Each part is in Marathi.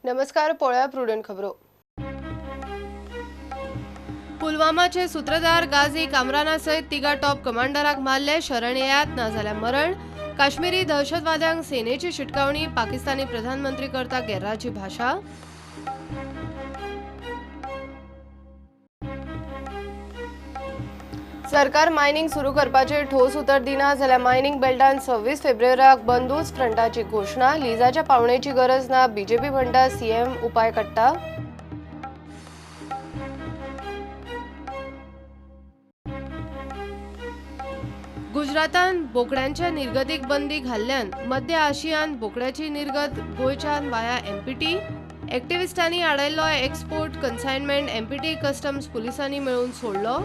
नमस्कार, पोळ्या प्रुडंट खबरो. पुलवामाचे सूत्रधार गाझी कामराना सयत तिगा टॉप कमांडराक मारले. शरण येयात ना जाल्यार मरण. काश्मीरी दहशतवाद्यांक सेनेची शिटकावणी. पाकिस्तानी प्रधानमंत्री करता गेर्राची भाषा. सरकार मायनिंग सुरू करपाचेर ठोस उतर दिना जाल्यार मायनिंग बेल्टान 26 फेब्रुवाराक बंदूच फ्रंटाची घोषणा. लिजाच्या पावणेची गरज ना, बीजेपी म्हणटा सीएम उपाय काडटा. गुजरातान बोकड्यांच्या निर्गतीक बंदी घाल्ल्यान मध्य आशियान बोकड्याची निर्गत गोंयच्यान वाया empty. एक्टिव्हिस्टांनी आडायल्लो export consignment empty customs पुलिसांनी मेळून सोडलो.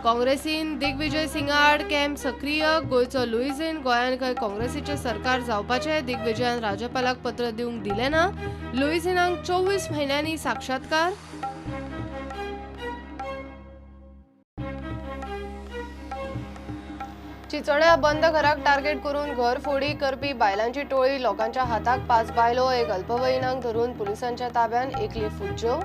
काँग्रेसीन दिग्विजय सिंगा आड कॅम्प सक्रिय. गोंयचो लुईझीन गोंयान खंय काँग्रेसीचे सरकार जावपाचे. दिग्विजयान राज्यपालाक पत्र दिवंक दिलें ना. लुईझीनाक 24 म्हयन्यांनी साक्षात्कार. चिंचोण्या बंद घराक टार्गेट करून घरफोडी करपी बायलांची टोळी. लोकांच्या हाताक 5 बायलो, एक अल्पवयीनांक धरून पुलिसांच्या ताब्यात. एकली फुज्जो.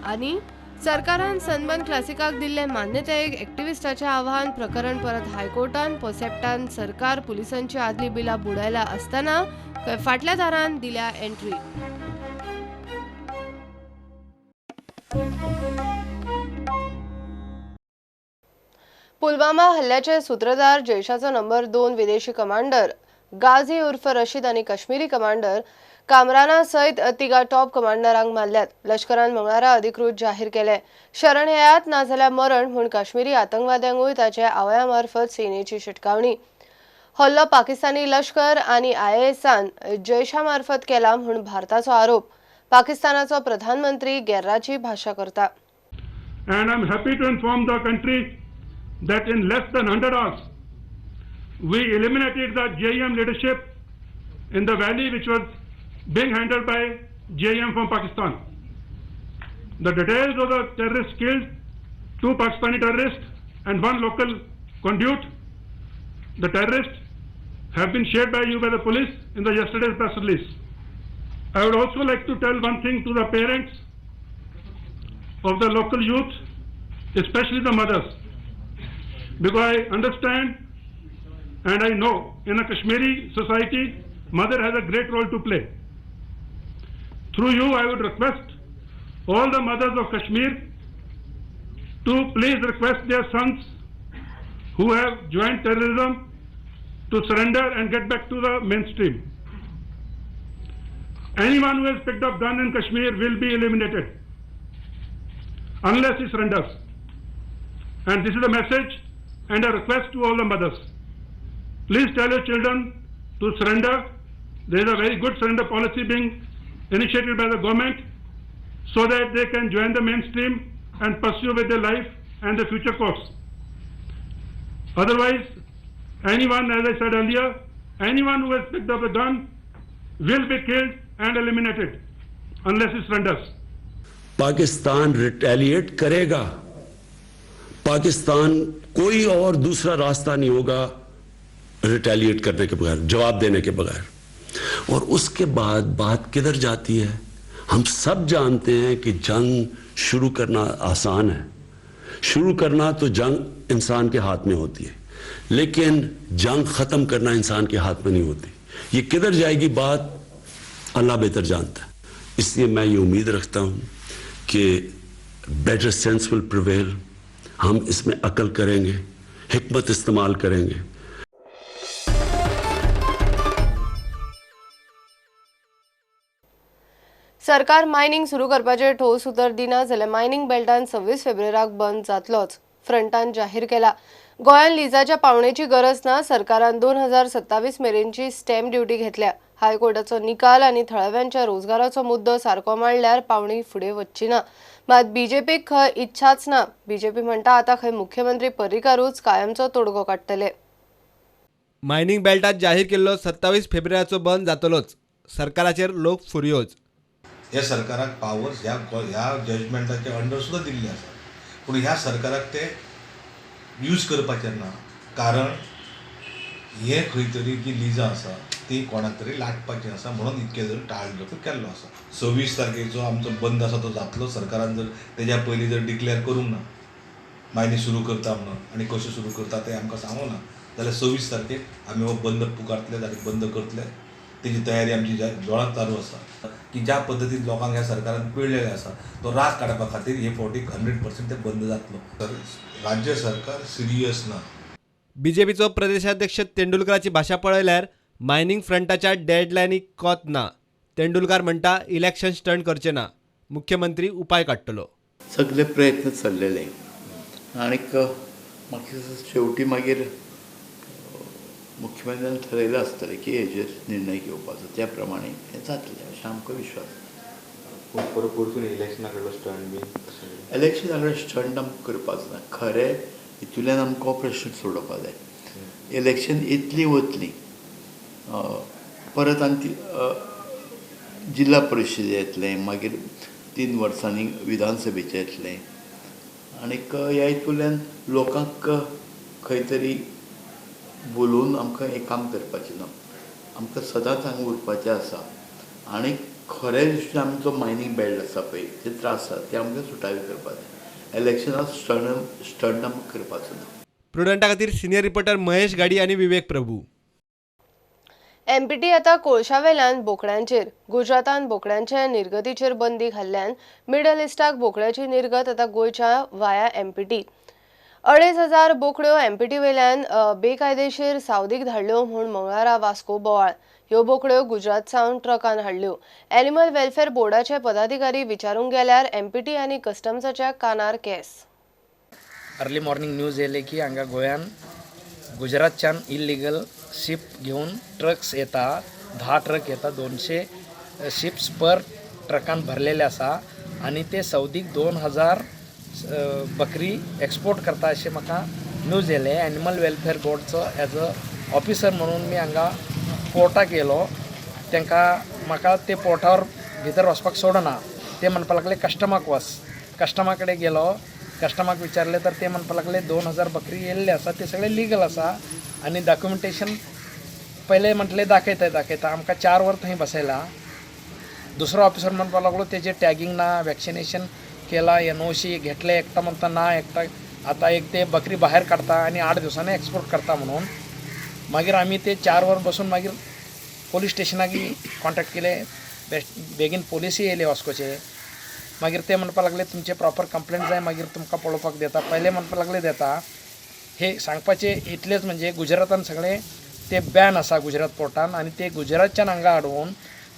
आणि सरकारान सनबर्न क्लासिकाक दिल्ले मान्यतेक एक्टिव्हिस्टाचे आव्हान. प्रकरण परत हायकोर्टान. पोसेप्टान सरकार पुलिसांची आदली बिला बुडायला असताना फाटल्या दारान दिल्या एंट्री. पुलवामा हल्ल्याचे सूत्रधार, जैशाचो नंबर 2 विदेशी कमांडर गाझी उर्फ रशीद आणि काश्मीरी कमांडर कामराना सयत तिगा टॉप कमांडरांक मारल्यात. लष्करान मंगळारा अधिकृत जाहीर केले. शरण येयात ना जाल्यार मरण म्हूण काश्मीरी आतंकवाद्यांकूय ताचे आवया मार्फत सेनेची शिटकावणी. हल्लो पाकिस्तानी लष्कर आणि ISIसान जैशा मार्फत केला म्हूण भारताचो आरोप. पाकिस्तानाचो प्रधानमंत्री गेर्राची भाषा करता. And I'm happy to inform the country that in less than 100 hours, we eliminated the JM leadership in the valley which was being handled by JM from Pakistan. The details of the terrorists killed, 2 Pakistani terrorists and 1 local conduit. The terrorists have been shared by you by the police in the yesterday's press release. I would also like to tell one thing to the parents of the local youth, especially the mothers, because I understand and I know in a Kashmiri society, mother has a great role to play. Through you, I would request all the mothers of Kashmir to please request their sons who have joined terrorism to surrender and get back to the mainstream. Anyone who has picked up gun in Kashmir will be eliminated unless he surrenders. And this is a message and a request to all the mothers. Please tell your children to surrender. There is a very good surrender policy being initiated by the government so that they can join the mainstream and pursue with their life and their future course. Otherwise, anyone, as I said earlier, anyone who has picked up a gun will be killed and eliminated unless he surrenders. Pakistan retaliate करेगा. पाकिस्तान कोई और दूसरा रास्ता नहीं होगा रिटेलिएट करने के बगैर, जवाब देने के बगैर. और उसके बाद बात किधर जाती है? हम सब जानते हैं कि जंग शुरू करना आसान है. शुरू करना तो जंग इंसान के हाथ में होती है, लेकिन जंग खत्म करना इंसान के हाथ में नहीं होती. ये किधर जाएगी बात अल्लाह बेहतर जानता है. इसलिए मैं ये उम्मीद रखता हूं कि बेटर सेंस विल प्रिवेल. हम इसमें अकल करेंगे, हिकमत इस्तेमाल करेंगे. सरकार मायनिंग सुरू करपाचेर ठोस उतर दिना जाल्यार मायनिंग बेल्टान 26 फेब्रुवाराक बंद जातलोच फ्रंटान जाहीर केला. गोंयान लिजाच्या पावणेची गरज ना. सरकारान 2027 मेरेनची स्टॅम्प ड्युटी घेतल्या. हायकोर्टाचो निकाल आणि थळाव्यांच्या रोजगाराचो मुद्दो सारको मांडल्यार पावणी फुडें वचची ना. मात बीजेपीक खंय इच्छाच ना. बीजेपी म्हणटा आता खंय मुख्यमंत्री पर्रीकारूच कायमचो तोडगो काडटले. मायनिंग बेल्टात जाहीर केल्लो 27 फेब्रुवारीचो बंद जातलोच. सरकाराचेर लोक फुर्योज. ह्या सरकाराक पावर्स ह्या जजमेंटाच्या अंडर सुद्दां दिल्ले आसा, पूण ह्या सरकाराक ते यूज करपाचें ना, कारण हे खंय तरी जी लिजां आसा ती कोणाक तरी लाटपाचें आसा म्हणून इतके जर टाळगो केल्लो आसा. 26 तारखेचो आमचो बंद आसा तो जातलो. सरकारान जर तेज्या पयलीं जर डिक्लेअर करूंक ना मायनी सुरू करता म्हणून, आनी कशें सुरू करता तें आमकां सांगूं ना, जाल्यार 26 तारखेक आमी हो बंद पुकारतले आनी बंद करतले. तेजी तयारी आमची जोरात चालू आसा की ज्या पद्दतीन लोकांक ह्या सरकारान पिळलेले आसा तो राग काडपा खातीर हे फावटी 100% ते बंद जातलो. तर राज्य सरकार सिरियस ना. बीजेपीचो प्रदेशाध्यक्ष तेंडुलकराची भाशा पळयल्यार मायनिंग फ्रंटाच्या डेडलायनीक कोत ना. तेंडुलकार म्हणटा इलेक्शन स्टंट करचे ना, मुख्यमंत्री उपाय काडटलो. सगळे प्रयत्न चल्लेले आनीक म्हाका शेवटी मागीर मुख्यमंत्र्यान ठरयलें आसतलें की हेजेर निर्णय घेवपाचो, त्या प्रमाणे हें जातलें अशें आमकां विश्वास. परतून इलेक्शनाकडलो स्टंट बी इलेक्शनाकडे स्टंट आमकां करपाचो ना. खरें हितूंतल्यान आमकां हो प्रश्न सोडोवपा जाय. इलेक्शन इतली वतली, परत आनी जिल्ला परिशद येतलें, मागीर 3 वर्सांनी विधानसभेचें येतलें, आनीक ह्या हितूंतल्यान लोकांक खंय तरी बोलून आमकां हें काम करपाचें ना. आमकां सदांच हांगा उरपाचें आसा आनी खऱ्या दृश्टीन आमचो मायनींग बेल्ट आसा पळय ते त्रास आसा ते आमकां सुटावे करपाक जाय. इलेक्शनाक स्टंट आमकां करपाचो ना. प्रुडंटा खातीर सिनियर रिपोर्टर महेश गाडी आनी विवेक प्रभू. एमपीटी आतां कोळशा वेल्यान बोकड्यांचेर. गुजरातान बोकड्यांच्या निर्गतीचेर बंदी घाल्ल्यान मिडल इस्टाक बोकड्याची निर्गत आतां गोंयच्या वाया एमपीटी. 2,500 बोकड्यो एमपीटी वेल्यान बेकायदेशीर सावदीक धाडल्यो म्हूण मंगळारा वास्को बोवाळ. ह्यो बोकड्यो गुजरात सावन ट्रकान हाडल्यो. एनिमल वेलफेअर बोर्डाचे पदाधिकारी विचारूंक गेल्यार एमपीटी आनी कस्टम्साच्या कानार केस. अर्ली मॉर्निंग न्यूज येयले की हांगा गोंयान गुजरातच्यान इल्लिगल शिप घेऊन ट्रक्स येता, 10 ट्रक येता, 200 शिप्स पर ट्रकान भरलेले आसा आणि ते सौदीक 2,000 बकरी एक्सपोर्ट करता अशें म्हाका न्यूज येयले. एनिमल वेलफेअर बोर्डचो एज अ ऑफिसर म्हणून मी हांगा पोर्टाक येयलो. तांकां म्हाका ते पोर्टावर भितर वचपाक सोडना. ते म्हणपाक लागले कस्टमाक वच. कस्टमा कडेन गेलो, कस्टमाक विचारले तर ते म्हणपाक लागले 2,000 बकरी येयल्ले आसा, ते सगळे लिगल आसा आणि डॉक्युमेंटेशन पहिले म्हटले दाखयता. आमकां 4 वर थंय बसयला. दुसरो ऑफिसर म्हणपाक लागलो तेजे टॅगिंग ना, वॅक्सिनेशन केला, NOC घेतले, एकटा म्हणता ना, एकटा आता एक ते बकरी बाहेर काढता आणि 8 दिवसांनी एक्सपोर्ट करता म्हणून. मागीर आमी ते 4 वर बसून मागीर पोलीस स्टेशनाक कॉन्टॅक्ट केले. बेगीन पोलीसय येयले वास्कोचे. मागीर ते म्हणपाक लागले तुमचे प्रॉपर कंप्लेंट जाय, मागीर तुमकां पळोवपाक देता. पहिले म्हणपाक लागले देता. हे सांगपाचे इतलेच म्हणजे गुजरातान सगळे ते बॅन आसा गुजरात पोर्टान आणि ते गुजरातच्यान हांगा हाडून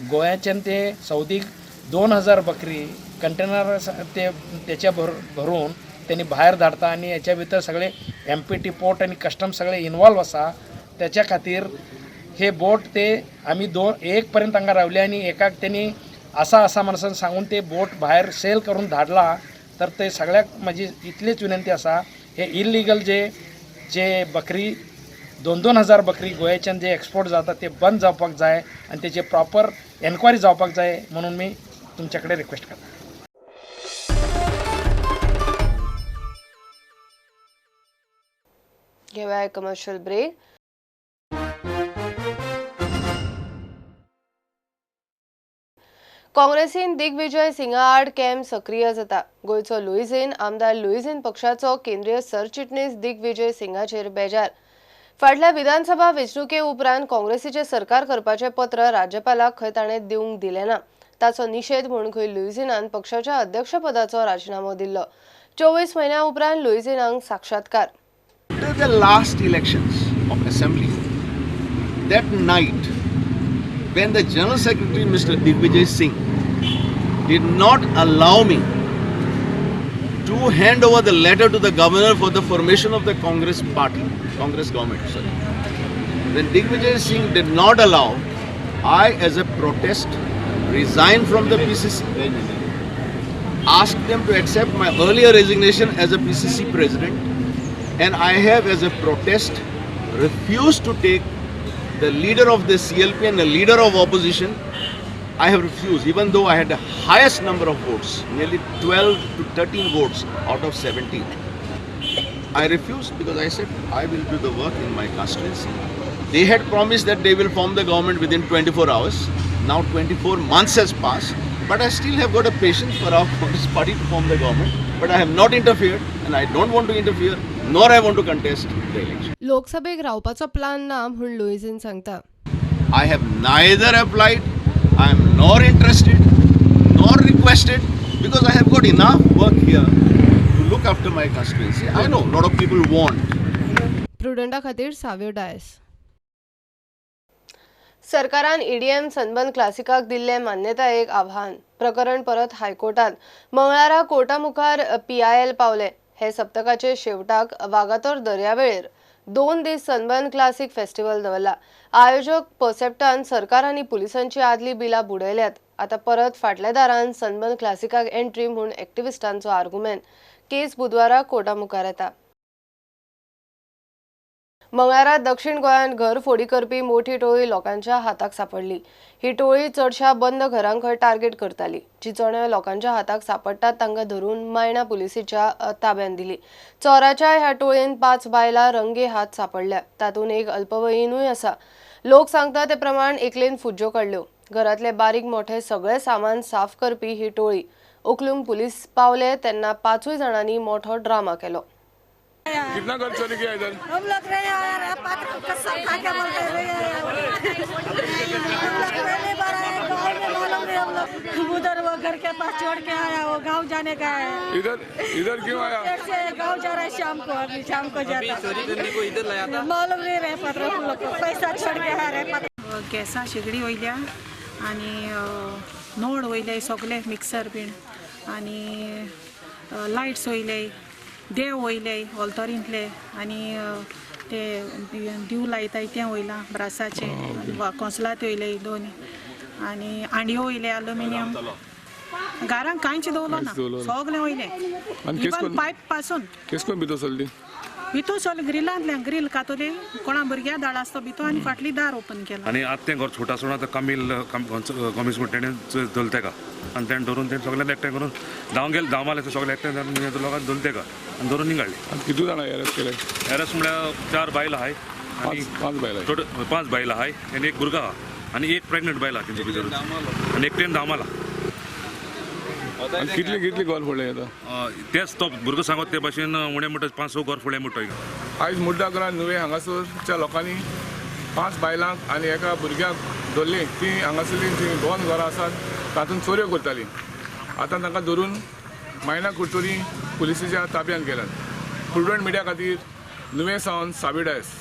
गोंयाच्यान ते सौदीक 2,000 बकरी कंटेनर ते त्याच्या भरून त्यांनी बाहेर धाडता आणि याच्या भितर सगळे एमपीटी पोर्ट आणि कस्टम सगळे इन्वॉल्व आसा. त्याच्या खातीर हे बोट ते आम्ही 1 पर्यंत हांगा रावले आणि एकाक त्यांनी असा म्हणून सांगून ते बोट बाहेर सेल करून धाडला. तर ते सगळ्याक माझी इतलीच विनंती आसा, हे इल्लिगल जे बकरी 2,000 बकरी गोंयाच्यान जे एक्सपोर्ट जाता ते बंद जावपाक जाय आणि त्याचे प्रॉपर एन्क्वायरी जावपाक जाय म्हणून मी तुमच्याकडे रिक्वेस्ट करता. घेऊया कमर्शियल ब्रेक. काँग्रेसीन दिग्विजय सिंगा आड कॅम्प सक्रिय जाता. गोंयचो लुईझीन आमदार लुईझीन पक्षाचो केंद्रीय सरचिटणीस दिग्विजय सिंगाचेर बेजार. फाटल्या विधानसभा वेंचणुके उपरांत काँग्रेसीचे सरकार करपाचे पत्र राज्यपालाक खंय ताणें दिवंक दिलें ना. ताचो निशेध म्हूण खंय लुईझीनान पक्षाच्या अध्यक्षपदाचो राजीनामो दिल्लो. 24 म्हयन्या उपरांत लुईझीनाक साक्षात्कार. After the last elections of assembly, that night when the General Secretary Mr. Digvijay Singh did not allow me to hand over the letter to the governor for the formation of the Congress party, Congress government, sorry. When Digvijay Singh did not allow, I as a protest resigned from the PCC, asked them to accept my earlier resignation as a PCC president, and I have as a protest refused to take the leader of the CLP and the leader of opposition I have refused, even though I had the highest number of votes, nearly 12 to 13 votes out of 17. I refused because I said I will do the work in my constituency. They had promised that they will form the government within 24 hours. Now 24 months has passed, but I still have got a patience for our Congress party to form the government. But I have not interfered, and I don't want to interfere, nor I want to contest the election. लोकसभेक रावपाचो प्लान ना म्हूण लुईझीन सांगता. I have neither applied, I am nor interested, nor requested, because I have got enough work here to look after my constituency. I know a lot of people want. प्रुडंटा खातीर साव्यो डायस. सरकारान ईडीएम सनबर्न क्लासिकाक दिल्ले मान्यतायेक आव्हान. प्रकरण परत हायकोर्टात. मंगळारा कोर्टा मुखार PIL पावले. हे सप्तकाचे शेवटाक वागातोर दर्यावेळेर 2 दीस सनबर्न क्लासिक फेस्टिवल दवरला. आयोजक परसेप्टान सरकार आनी पुलिसांची आदली बिलां बुडयल्यात. आता परत फाटल्या दारान सनबर्न क्लासिकाक एंट्री म्हूण एक्टिविस्टांचो आर्ग्युमेंट. केस बुधवारा कोर्टा मुखार येता. मंगळारा दक्षिण गोंयांत घर फोडी करपी मोठी टोळी लोकांच्या हाताक सापडली. ही टोळी चडशा बंद घरांक टार्गेट करताली. जी चोरणे लोकांच्या हाताक सापडटात तांकां धरून मायणा पुलिसेच्या ताब्यात दिली. चोराच्या ह्या टोळयेन 5 बायलां रंगे हात सापडल्या. तातूंत एक अल्पवयीनूय आसा. लोक सांगता ते प्रमाण एकलेन फुज्ज्यो काडल्यो. घरातले बारीक मोठे सगळे सामान साफ करपी ही टोळी. उखलूम पुलीस पावले तेन्ना 5 जाणांनी मोठो ड्रामा केलो. कितना खर्च चोरी किया इधर? हम लोग रहे यार कसम खा के बोल रहे हैं हम लोग पहली बार आए गाँव में मालूम नहीं हम लोग उधर वो घर के पास छोड़ के आया वो गांव जाने का है इधर क्यों आया? से गांव जा रहा है शाम को अभी शाम को जाता चोरी करने को इधर लाया था मालूम नहीं रहे पत्र हम लोग को पैसा छोड़ के आ रहे गॅसा शेगडी वयल्या आनी नोड वयले सगळे मिक्सर बीन आनी लायट्स वयले देव वयले ऑल्तरींतले आनी ते दिव लायताय तें वयलां ब्रासाचे कोंसलात वयले दोन आनी आंडयो वयले एल्युमिनियम घरांक कांयच दवरलो ना सगळें वयले इवन पायप पासून भितू चल ग्रिलांतल्यान ग्रील कातोले कोणा भुरग्या दाळ आसता भितू आनी फाटली दार ओपन केला आनी आतां तें घर छोटा आसतना तो कमील कमीस म्हण तेणें धरलें तेका आनी तेणें धरून तेणें सगळ्यांक एकठांय करून धांव मारले सगळे एकठांय लोकांक धरलें तेका आनी धरून निघाले. किती जाणां अरेस्ट केले? अरेस्ट म्हळ्यार 4 बायलां आहाय आनी 5 बायलां आहाय आनी एक भुरगो आहा आनी एक प्रेग्नंट बायल आहा तेंचे भितर आनी एकटेन धांव मारला. कितली घर फोडले तेच तो भुरगो सांगत ते भाशेन उणे म्हणटा 5-6 घर फोडले म्हणटा. आयज मुड्डा घरान नुवें हांगासरच्या लोकांनी 5 बायलांक आनी एका भुरग्याक धरली. ती हांगासरली जी 2 घरां आसात तातूंत चोऱ्यो करताली. आतां तांकां धरून मायना कुडचोरी पुलिसेच्या ताब्यांत गेल्यात. प्रुडंट मिडिया खातीर नुवें सावन साबिडायस.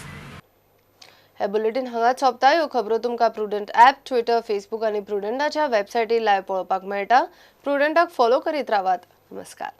हे बुलेटिन हांगाच सोंपता. ह्यो खबरो तुमकां प्रुडंट ॲप, ट्विटर, फेसबूक आनी प्रुडंटाच्या वेबसायटीर लायव्ह पळोवपाक मेळटा. प्रुडंटाक फॉलो करीत रावात. नमस्कार.